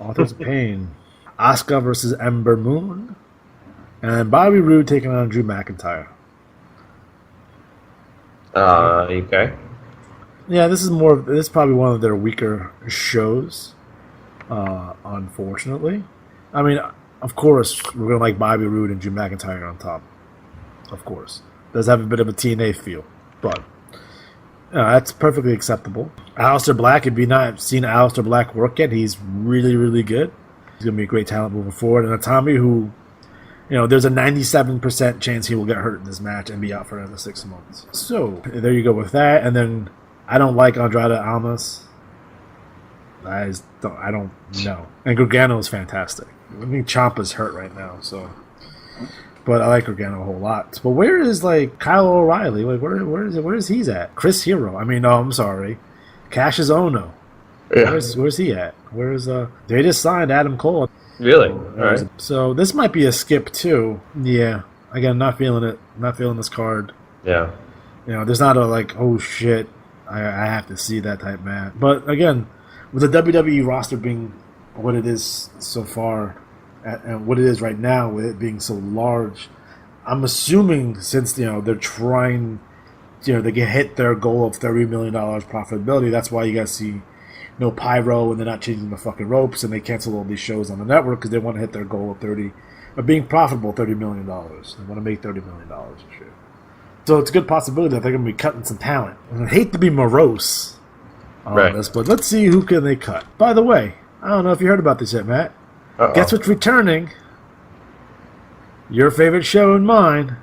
Authors of Pain. Asuka versus Ember Moon. And Bobby Roode taking on Drew McIntyre. Okay. Yeah, this is probably one of their weaker shows, unfortunately. I mean, of course, we're going to like Bobby Roode and Drew McIntyre on top. Of course. Does have a bit of a TNA feel, but that's perfectly acceptable. Aleister Black, if you've not seen Aleister Black work yet, he's really, really good. He's going to be a great talent moving forward. And Atami, who, there's a 97% chance he will get hurt in this match and be out for another 6 months. So, there you go with that. And then, I don't like Andrade Almas. I don't know. And Gargano is fantastic. I think Ciampa's hurt right now, so. But I like Gargano a whole lot. But where is Kyle O'Reilly? Where is he at? Chris Hero. I'm sorry. Cassius Ohno. Yeah. Where's he at? They just signed Adam Cole. Really? All right. So this might be a skip too. Yeah. Again, not feeling it. Not feeling this card. Yeah. There's not a oh shit, I have to see that type match. But again, with the WWE roster being what it is so far, and what it is right now, with it being so large, I'm assuming since they're trying, they can hit their goal of $30 million profitability. That's why you guys see no pyro, and they're not changing the fucking ropes, and they cancel all these shows on the network because they want to hit their goal of being profitable, $30 million. They want to make $30 million this year. So it's a good possibility that they're going to be cutting some talent. And I hate to be morose on this, but let's see who can they cut. By the way, I don't know if you heard about this yet, Matt. Uh-oh. Guess what's returning? Your favorite show and mine.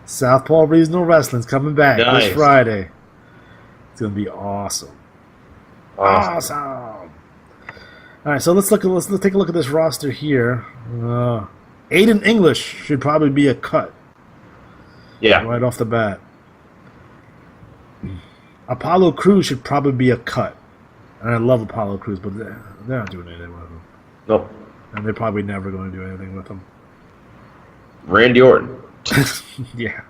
Southpaw Regional Wrestling's coming back this Friday. It's going to be awesome. Awesome. All right, so let's take a look at this roster here. Aiden English should probably be a cut. Yeah. Right off the bat. Apollo Crews should probably be a cut. And I love Apollo Crews, but they're not doing anything with him. Nope. And they're probably never going to do anything with him. Randy Orton. Yeah.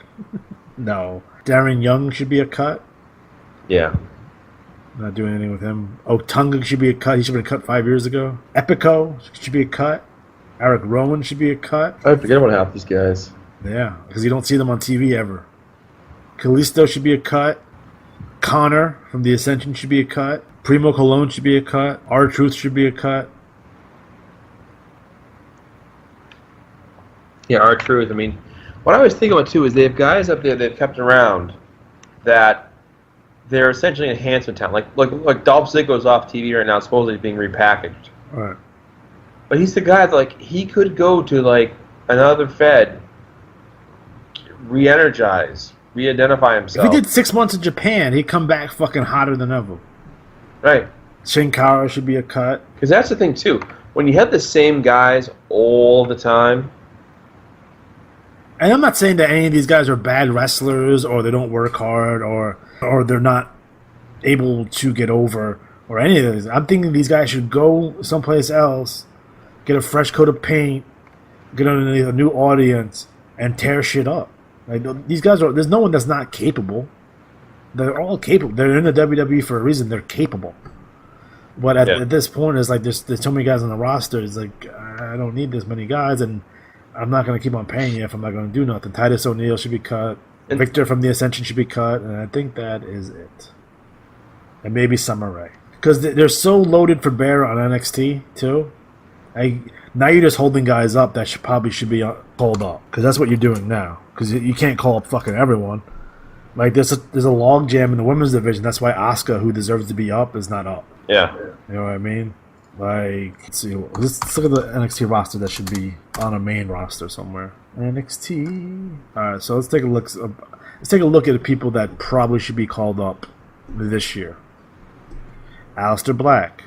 No. Darren Young should be a cut. Yeah. Not doing anything with him. Otunga should be a cut. He should have been cut 5 years ago. Epico should be a cut. Eric Rowan should be a cut. I forget about half these guys. Yeah, because you don't see them on TV ever. Kalisto should be a cut. Connor from The Ascension should be a cut. Primo Cologne should be a cut. R-Truth should be a cut. Yeah, R-Truth. I mean, what I was thinking about, too, is they have guys up there they've kept around that they're essentially enhancement talent. Like Dolph Ziggler's off TV right now, supposedly being repackaged. All right. But he's the guy that, he could go to, another Fed, re-energize, re-identify himself. If he did 6 months in Japan, he'd come back fucking hotter than ever. Right. Sin Cara should be a cut. Because that's the thing, too. When you have the same guys all the time, And I'm not saying that any of these guys are bad wrestlers or they don't work hard or they're not able to get over or any of this. I'm thinking these guys should go someplace else, get a fresh coat of paint, get on a new audience, and tear shit up. Like, these guys there's no one that's not capable. They're all capable. They're in the WWE for a reason. They're capable. But at this point, it's like there's so many guys on the roster. It's like, I don't need this many guys, and I'm not going to keep on paying you if I'm not going to do nothing. Titus O'Neil should be cut. Victor from the Ascension should be cut, and I think that is it. And maybe Summer Rae. Because they're so loaded for bear on NXT, too. Now you're just holding guys up that probably should be called up. Because that's what you're doing now. Because you can't call up fucking everyone. Like, there's a log jam in the women's division. That's why Asuka, who deserves to be up, is not up. Yeah. You know what I mean? Like, let's look at the NXT roster that should be on a main roster somewhere. NXT. All right, so let's take a look. Let's take a look at the people that probably should be called up this year. Aleister Black,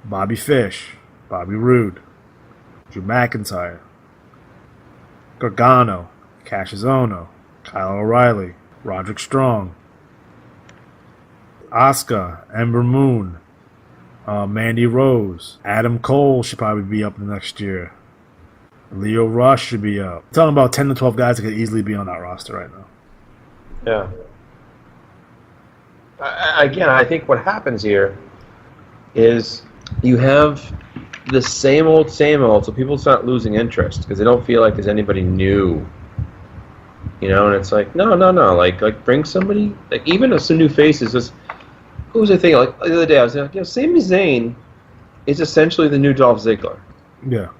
Bobby Fish, Bobby Roode, Drew McIntyre, Gargano, Cassius Ohno, Kyle O'Reilly, Roderick Strong, Asuka, Ember Moon, Mandy Rose, Adam Cole should probably be up next year. Leo Rush should be up. I'm talking about 10 to 12 guys that could easily be on that roster right now. Yeah. Again, I think what happens here is you have the same old, so people start losing interest because they don't feel like there's anybody new. You know, and it's like, no. Like bring somebody, like even some new faces. Just, who was I thinking? Like the other day, I was like, Sami Zayn is essentially the new Dolph Ziggler. Yeah.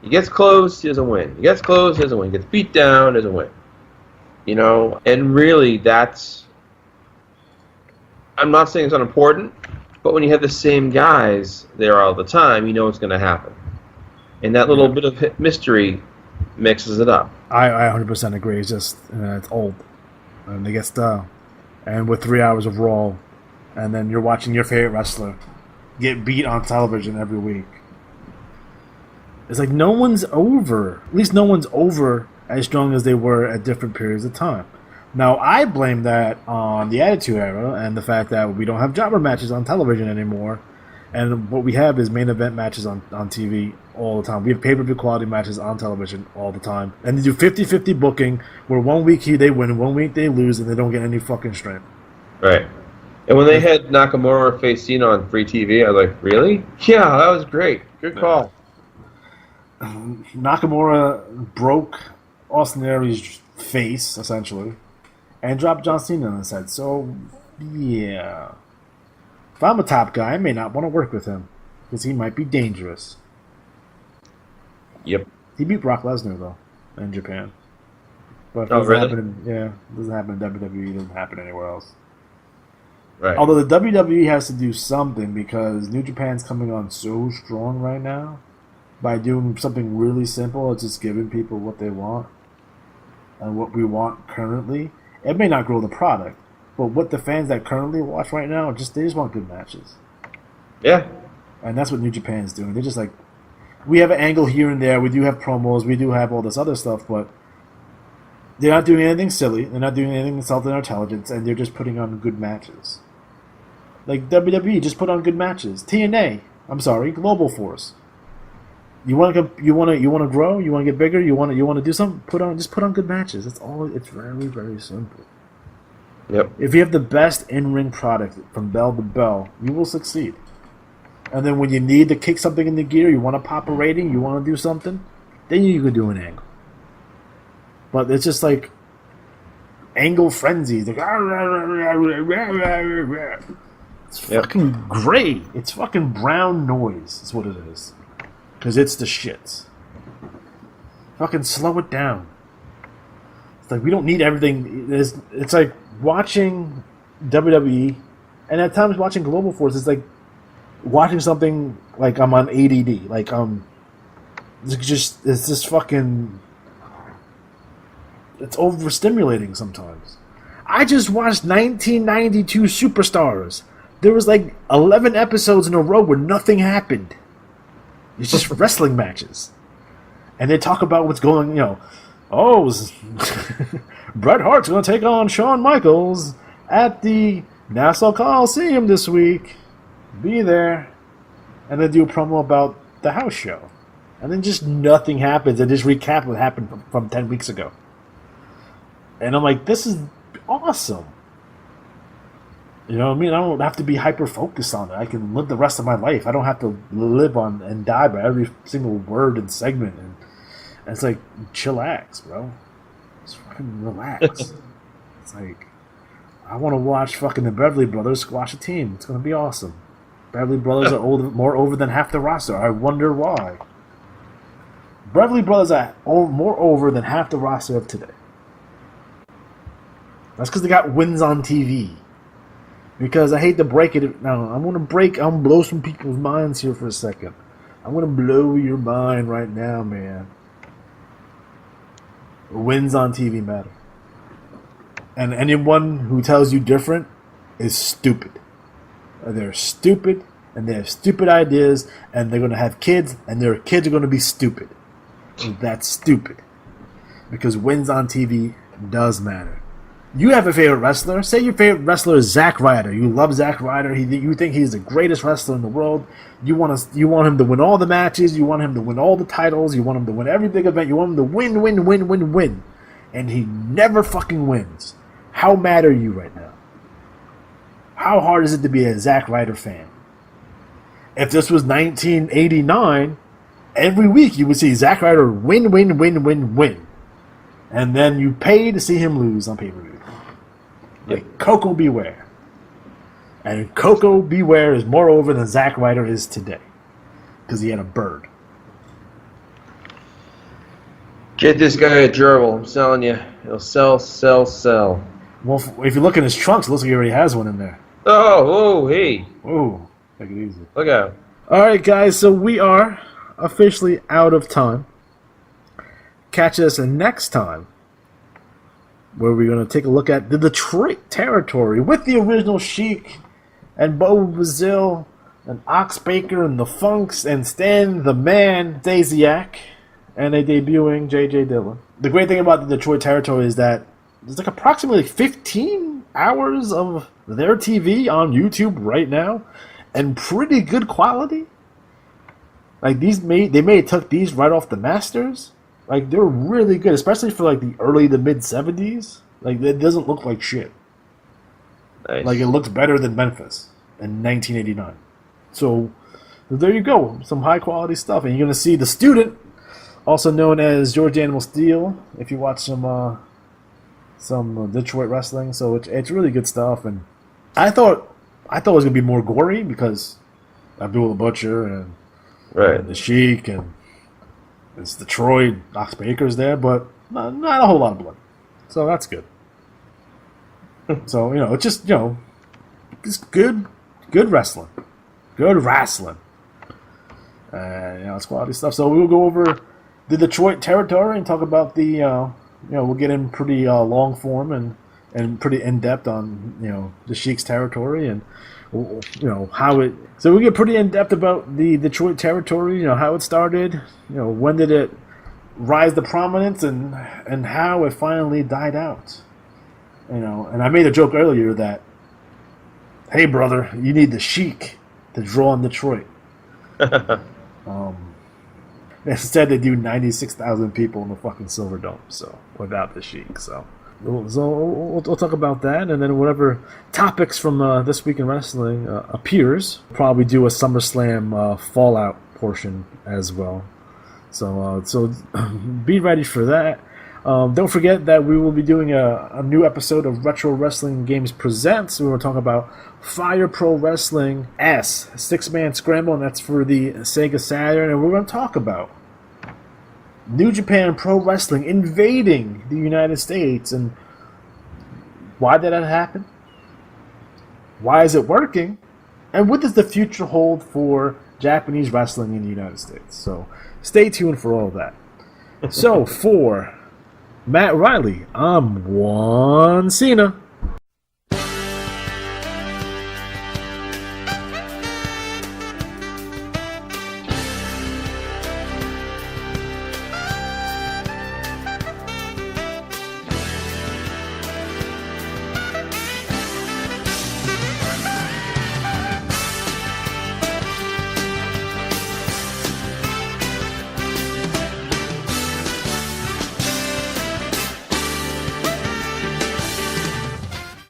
He gets close, he doesn't win. He gets close, he doesn't win. He gets beat down, doesn't win. You know, and really that's, I'm not saying it's unimportant, but when you have the same guys there all the time, you know what's going to happen. And that little bit of mystery mixes it up. I 100% agree. It's just, it's old. And they get style. And with 3 hours of Raw, and then you're watching your favorite wrestler get beat on television every week. It's like no one's over. At least no one's over as strong as they were at different periods of time. Now, I blame that on the Attitude Era and the fact that we don't have jobber matches on television anymore. And what we have is main event matches on TV all the time. We have pay-per-view quality matches on television all the time. And they do 50-50 booking where 1 week they win, 1 week they lose, and they don't get any fucking strength. Right. And when they had Nakamura face Cena on free TV, I was like, really? Yeah, that was great. Good call. Nakamura broke Austin Aries' face, essentially, and dropped John Cena on his head. So, yeah. If I'm a top guy, I may not want to work with him, because he might be dangerous. Yep. He beat Brock Lesnar, though, in Japan. But really? It doesn't happen in WWE, it doesn't happen anywhere else. Right. Although the WWE has to do something, because New Japan's coming on so strong right now, by doing something really simple, it's just giving people what they want and what we want currently. It may not grow the product, but what the fans that currently watch right now, they just want good matches. Yeah. And that's what New Japan's doing. They're just like, we have an angle here and there, we do have promos, we do have all this other stuff, but they're not doing anything silly, they're not doing anything insulting our intelligence, and they're just putting on good matches. Like WWE, just put on good matches. TNA, Global Force. You want to grow? You want to get bigger? You want to do something? Just put on good matches. That's all. It's very, very simple. Yep. If you have the best in-ring product from bell to bell, you will succeed. And then when you need to kick something in the gear, you want to pop a rating, you want to do something, then you can do an angle. But it's just like angle frenzy. It's like, it's fucking great. It's fucking brown noise. Is what it is. Because it's the shits. Fucking slow it down. It's like we don't need everything. It's like watching WWE, and at times watching Global Force is like watching something like I'm on ADD. Like it's just fucking. It's overstimulating sometimes. I just watched 1992 Superstars. There was like 11 episodes in a row where nothing happened. It's just wrestling matches. And they talk about what's going, Oh, Bret Hart's going to take on Shawn Michaels at the Nassau Coliseum this week. Be there. And then do a promo about the house show. And then just nothing happens. And just recap what happened from 10 weeks ago. And I'm like, this is awesome. You know what I mean? I don't have to be hyper-focused on it. I can live the rest of my life. I don't have to live on and die by every single word and segment. And it's like, chillax, bro. Just fucking relax. It's like, I want to watch fucking the Beverly Brothers squash a team. It's going to be awesome. Beverly Brothers are more over than half the roster. I wonder why. Beverly Brothers are more over than half the roster of today. That's because they got wins on TV. Because I hate to break it. Now, I'm going to blow some people's minds here for a second. I'm going to blow your mind right now, man. Wins on TV matter. And anyone who tells you different is stupid. They're stupid, and they have stupid ideas, and they're going to have kids, and their kids are going to be stupid. And that's stupid. Because wins on TV does matter. You have a favorite wrestler. Say your favorite wrestler is Zack Ryder. You love Zack Ryder. You think he's the greatest wrestler in the world. You want him to win all the matches. You want him to win all the titles. You want him to win every big event. You want him to win. And he never fucking wins. How mad are you right now? How hard is it to be a Zack Ryder fan? If this was 1989, every week you would see Zack Ryder win. And then you pay to see him lose on pay-per-view. Like Coco Beware. And Coco Beware is more over than Zack Ryder is today. Because he had a bird. Get this guy a gerbil. I'm telling you. He'll sell. Well, if you look in his trunks, it looks like he already has one in there. Oh, hey. Oh, take it easy. Look out. All right, guys, so we are officially out of time. Catch us next time, where we're going to take a look at the Detroit territory with the original Sheik and Bobo Brazil and Ox Baker and the Funks and Stan the Man Stasiak and a debuting J.J. Dillon. The great thing about the Detroit territory is that there's like approximately 15 hours of their TV on YouTube right now, and pretty good quality. Like they may have took these right off the Masters. Like they're really good, especially for like the early to mid 70s. Like it doesn't look like shit. Nice. Like it looks better than Memphis in 1989. So there you go, some high quality stuff, and you're gonna see the Student, also known as George Animal Steel, if you watch some Detroit wrestling. So it's really good stuff, and I thought it was gonna be more gory because Abdul the Butcher and the Sheik and it's Detroit, Ox Baker's there, but not a whole lot of blood. So that's good. So it's just it's good wrestling, good wrestling. It's quality stuff. So we'll go over the Detroit territory and talk about the we'll get in pretty long form and pretty in depth on the Sheik's territory and how it. So we get pretty in depth about the Detroit territory. How it started. When did it rise to prominence and how it finally died out. And I made a joke earlier that, hey brother, you need the Sheik to draw in Detroit. Instead, they do 96,000 people in the fucking Silverdome, so without the Sheik. So we'll talk about that, and then whatever topics from This Week in Wrestling appears, probably do a SummerSlam Fallout portion as well. So be ready for that. Don't forget that we will be doing a new episode of Retro Wrestling Games Presents. We will talk about Fire Pro Wrestling S, 6-Man Scramble, and that's for the Sega Saturn. And we're going to talk about New Japan Pro Wrestling invading the United States and why did that happen? Why is it working? And what does the future hold for Japanese wrestling in the United States? So stay tuned for all of that. So for Matt Riley, I'm Juan Cena.